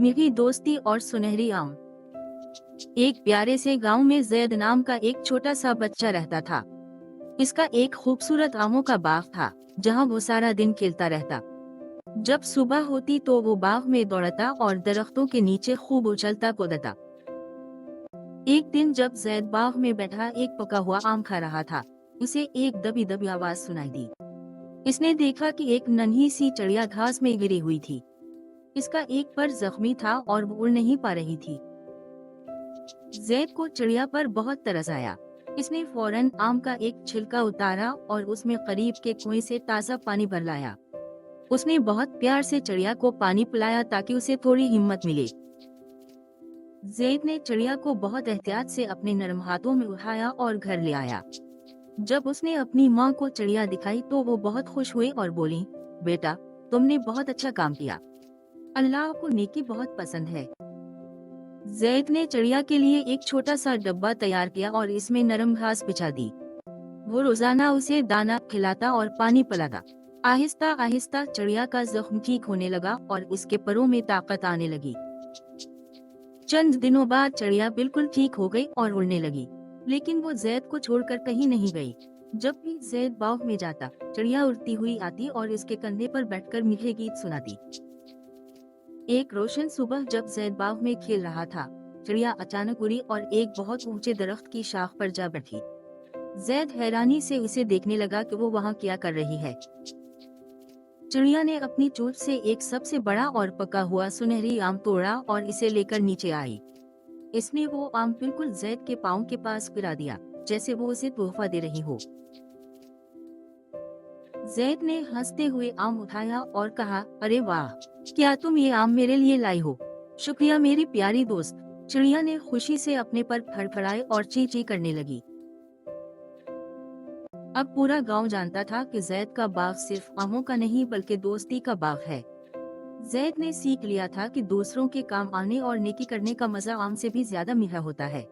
मीठी दोस्ती और सुनहरी आम। एक प्यारे से गांव में जैद नाम का एक छोटा सा बच्चा रहता था। इसका एक खूबसूरत आमों का बाग था, जहां वो सारा दिन खेलता रहता। जब सुबह होती तो वो बाग में दौड़ता और दरख्तों के नीचे खूब उछलता कूदता। एक दिन जब जैद बाग में बैठा एक पका हुआ आम खा रहा था, उसे एक दबी दबी आवाज सुनाई दी। इसने देखा कि एक नन्ही सी चिड़िया घास में गिरी हुई थी। इसका एक पर जख्मी था और वो उड़ नहीं पा रही थी। जैद को चिड़िया पर बहुत तरस आया। इसने फौरन आम का एक छिलका उतारा और उसमें करीब के कुएं से ताज़ा पानी भर लाया। उसने बहुत प्यार से चिड़िया को पानी पिलाया ताकि उसे थोड़ी हिम्मत मिले। जैद ने चिड़िया को बहुत एहतियात से अपने नरम हाथों में उठाया और घर ले आया। जब उसने अपनी माँ को चिड़िया दिखाई तो वो बहुत खुश हुई और बोली, बेटा, तुमने बहुत अच्छा काम किया। अल्लाह को नेकी बहुत पसंद है। जैद ने चिड़िया के लिए एक छोटा सा डब्बा तैयार किया और इसमें नरम घास बिछा दी। वो रोजाना उसे दाना खिलाता और पानी पिलाता। आहिस्ता आहिस्ता चिड़िया का जख्म ठीक होने लगा और उसके परों में ताकत आने लगी। चंद दिनों बाद चिड़िया बिल्कुल ठीक हो गई और उड़ने लगी, लेकिन वो जैद को छोड़कर कहीं नहीं गई। जब भी जैद बाग में जाता, चिड़िया उड़ती हुई आती और इसके कंधे पर बैठकर मीठे गीत सुनाती। एक रोशन सुबह जब जैद बाग में खेल रहा था, चिड़िया अचानक उड़ी और एक बहुत ऊंचे दरख्त की शाख पर जा बैठी। जैद हैरानी से उसे देखने लगा कि वो वहाँ क्या कर रही है। चिड़िया ने अपनी चोंच से एक सबसे बड़ा और पका हुआ सुनहरी आम तोड़ा और इसे लेकर नीचे आई। इसने वो आम बिल्कुल जैद के पाँव के पास गिरा दिया, जैसे वो उसे तोहफा दे रही हो। जैद ने हंसते हुए आम उठाया और कहा, अरे वाह, क्या तुम ये आम मेरे लिए लाई हो? शुक्रिया मेरी प्यारी दोस्त। चिड़िया ने खुशी से अपने पर फड़फड़ाए और ची ची करने लगी। अब पूरा गांव जानता था कि जैद का बाग सिर्फ आमों का नहीं बल्कि दोस्ती का बाग है। जैद ने सीख लिया था कि दूसरों के काम आने और नेकी करने का मजा आम से भी ज्यादा मीठा होता है।